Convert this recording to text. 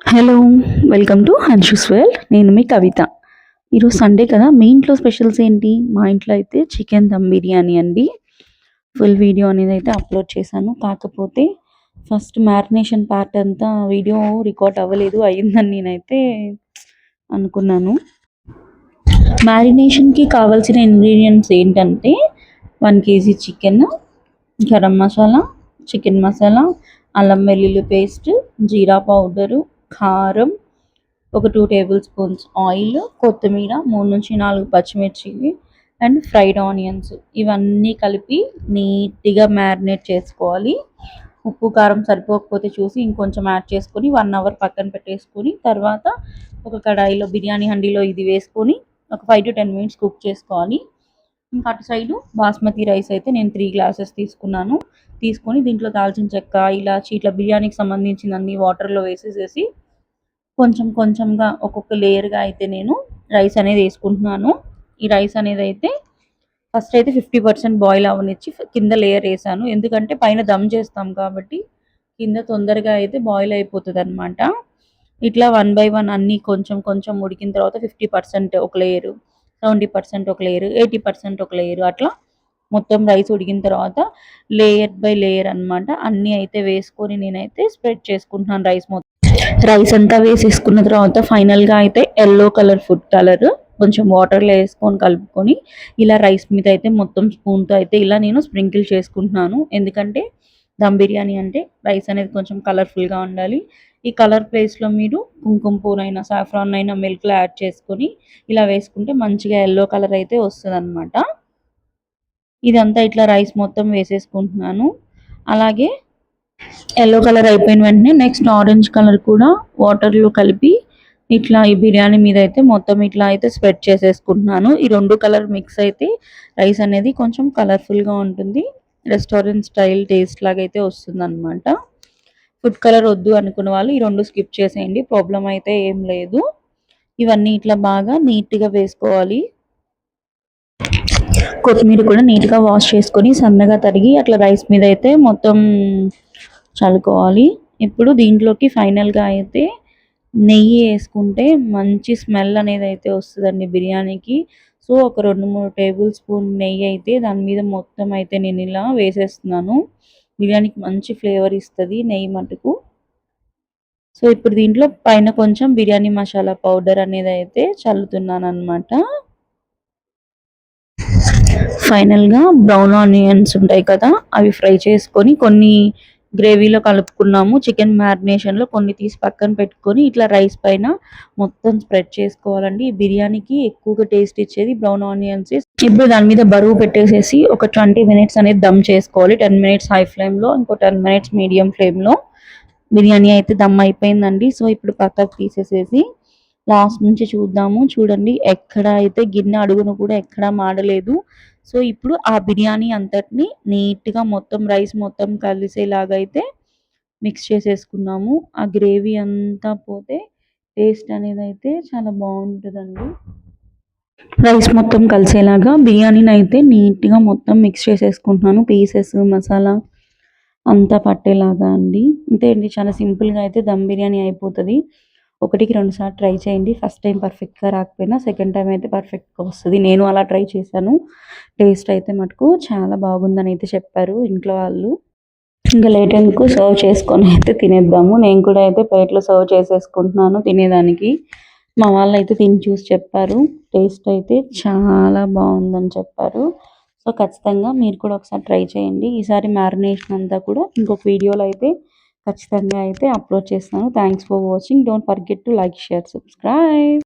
Hello! Welcome to Hanshu's world. నేను మీ కవిత. ఈరోజు Sunday కదా! మీ ఇంట్లో స్పెషల్స్ ఏంటి? మా ఇంట్లో అయితే చికెన్ దమ్ బిర్యానీ అండి. ఫుల్ వీడియో అనేదైతే అప్‌లోడ్ చేశాను. కాకపోతే ఫస్ట్ మ్యారినేషన్ పార్ట్ అంతా వీడియో రికార్డ్ అవ్వలేదు. అయిందని నేనైతే అనుకున్నాను. మ్యారినేషన్‌కి కావాల్సిన ఇంగ్రీడియెంట్స్ ఏంటంటే 1 KG chicken, garam masala, chicken masala, అల్లం వెల్లుల్లి పేస్ట్, జీరా పౌడరు, కారం, ఒక 2 టేబుల్ స్పూన్స్ ఆయిల్, కొత్తిమీర, 3-4 పచ్చిమిర్చి అండ్ ఫ్రైడ్ ఆనియన్స్ ఇవన్నీ కలిపి నీట్‌గా మ్యారినేట్ చేసుకోవాలి. ఉప్పు, కారం సరిపోకపోతే చూసి ఇంకొంచెం యాడ్ చేసుకొని 1 అవర్ పక్కన పెట్టేసుకొని, తర్వాత ఒక కడాయిలో బిర్యానీ హండీలో ఇది వేసుకొని ఒక 5-10 మినిట్స్ కుక్ చేసుకోవాలి. ఇంకా అటు సైడు బాస్మతి రైస్ అయితే నేను 3 గ్లాసెస్ తీసుకున్నాను. తీసుకొని దీంట్లో దాల్చిన చెక్క, ఇలాచి ఇట్లా బిర్యానీకి సంబంధించినన్ని వాటర్‌లో వేసేసేసి కొంచెం కొంచెంగా ఒక్కొక్క లేయర్‌గా అయితే నేను రైస్ అనేది ఏసుకుంటున్నాను. ఈ రైస్ అనేదైతే ఫస్ట్ అయితే 50% బాయిల్ అవ్వనిచ్చి కింద లేయర్ ఏసాను. ఎందుకంటే పైన దమ్ చేస్తాం కాబట్టి కింద తొందరగా అయితే బాయిల్ అయిపోతదనమాట. ఇట్లా 1 బై 1 అన్నీ కొంచెం కొంచెం ఉడికిన తర్వాత 50% ఒక లేయరు, 70% ఒక లేయరు, 80% ఒక లేయరు అట్లా మొత్తం రైస్ ఉడికిన తర్వాత లేయర్ బై లేయర్ అనమాట అన్నీ అయితే వేసుకొని నేనైతే స్ప్రెడ్ చేసుకుంటున్నాను రైస్ అంతా వేసేసుకున్న తర్వాత ఫైనల్‌గా అయితే యెల్లో కలర్ ఫుడ్ కలర్ కొంచెం వాటర్‌లో ఏసుకొని కలుపుకొని ఇలా రైస్ మీద అయితే మొత్తం స్పూన్‌తో అయితే ఇలా నేను స్ప్రింకిల్ చేసుకుంటున్నాను. ఎందుకంటే దమ్ బిర్యానీ అంటే రైస్ అనేది కొంచెం కలర్‌ఫుల్‌గా ఉండాలి. ఈ కలర్ ప్లేస్‌లో మీరు కుంకుమ పువ్వునైనా, సాఫ్రాన్ అయినా మిల్క్‌లో యాడ్ చేసుకొని ఇలా వేసుకుంటే మంచిగా యెల్లో కలర్ అయితే వస్తదనమాట. ఇదంతా ఇట్లా రైస్ మొత్తం వేసేసుకుంటున్నాను. అలాగే యెల్లో కలర్ అయిపోయిన వెంటనే నెక్స్ట్ ఆరెంజ్ కలర్ కూడా వాటర్‌లో కలిపి ఇట్లా ఈ బిర్యానీ మీద అయితే మొత్తం ఇట్లా అయితే స్ప్రెడ్ చేసేసుకుంటున్నాను. ఈ 2 కలర్ మిక్స్ అయితే రైస్ అనేది కొంచెం కలర్‌ఫుల్‌గా ఉంటుంది. రెస్టారెంట్ స్టైల్ టేస్ట్ లాగైతే వస్తుందనమాట. ఫుడ్ కలర్ వద్దు అనుకున్న వాళ్ళు ఈ 2 స్కిప్ చేసేయండి. ప్రాబ్లమ్ అయితే ఏం లేదు. ఇవన్నీ ఇట్లా బాగా నీట్‌గా వేసుకోవాలి. కొత్తిమీర కూడా నీట్‌గా వాష్ చేసుకొని సన్నగా తరిగి అట్లా రైస్ మీద అయితే మొత్తం చల్లుకోవాలి. ఇప్పుడు దీంట్లోకి ఫైనల్‌గా అయితే నెయ్యి యేసుకుంటే మంచి స్మెల్ అనేదైతే వస్తదండి బిర్యానీకి. సో, ఒక 2-3 టేబుల్ స్పూన్ నెయ్యయితే దాని మీద మొత్తం అయితే నేనిలా వేసేస్తున్నాను. బిర్యానీకి మంచి ఫ్లేవర్ ఇస్తది నెయ్యి మటుకు. సో, ఇప్పుడు దీంట్లో పైన కొంచెం బిర్యానీ మసాలా పౌడర్ అనేదైతే చల్లుతున్నాననమాట. ఫైనల్‌గా బ్రౌన్ ఆనియన్స్ ఉంటాయి కదా! అవి ఫ్రై చేసుకొని కొన్ని గ్రేవీలో కలుపుకున్నాము. చికెన్ మ్యారినేషన్‌లో కొన్ని తీసి పక్కన పెట్టుకొని ఇట్లా రైస్ పైన మొత్తం స్ప్రెడ్ చేసుకోవాలండి. ఈ బిర్యానీకి ఎక్కువగా టేస్ట్ ఇచ్చేది బ్రౌన్ ఆనియన్స్. ఇప్పుడు దాని మీద బరువు పెట్టేసేసి ఒక 20 మినిట్స్ అనేది దమ్ చేసుకోవాలి. 10 మినిట్స్ హై ఫ్లేమ్‌లో, ఇంకో 10 మినిట్స్ మీడియం ఫ్లేమ్‌లో. బిర్యానీ అయితే దమ్ అయిపోయిందండి. సో, ఇప్పుడు పక్కకు తీసేసేసి లాస్ట్ నుంచి చూద్దాము. చూడండి ఎక్కడ అయితే గిన్నె అడుగున కూడా ఎక్కడ మాడలేదు. సో, ఇప్పుడు ఆ బిర్యానీ అంతటిని నీట్‌గా మొత్తం రైస్ మొత్తం కలిసేలాగా అయితే మిక్స్ చేసేసుకున్నాము. ఆ గ్రేవీ అంతా పోతే టేస్ట్ అనేదైతే చాలా బావుంటదండి. రైస్ మొత్తం కలిసేలాగా బిర్యానీనైతే నీట్‌గా మొత్తం మిక్స్ చేసేసుకుంటున్నాను. పీసెస్, మసాలా అంతా పట్టేలాగా అండి. అంతే అండి చాలా సింపుల్‌గా అయితే దమ్ బిర్యానీ అయిపోతది. ఒకటికి 2 సార్లు ట్రై చేయండి. ఫస్ట్ టైం పర్ఫెక్ట్‌గా రాకపోయినా సెకండ్ టైమ్ అయితే పర్ఫెక్ట్‌గా వస్తది. నేను అలా ట్రై చేశాను. టేస్ట్ అయితే మటుకు చాలా బాగుందని అయితే చెప్పారు ఇంట్లో వాళ్ళు. ఇంకా లేట్ ఎందుకు సర్వ్ చేసుకొని అయితే తినేద్దాము. నేను కూడా అయితే ప్లేట్‌లో సర్వ్ చేసేసుకుంటున్నాను తినేదానికి. మా వాళ్ళైతే తిని చూసి చెప్పారు. టేస్ట్ అయితే చాలా బావుందని చెప్పారు. సో, ఖచ్చితంగా మీరు కూడా ఒకసారి ట్రై చేయండి. ఈసారి మ్యారినేషన్ అంతా కూడా ఇంకొక వీడియోలో అయితే ఖచ్చితంగా అయితే అప్‌లోడ్ చేస్తాను. Thanks for watching. Don't forget to like, share, subscribe.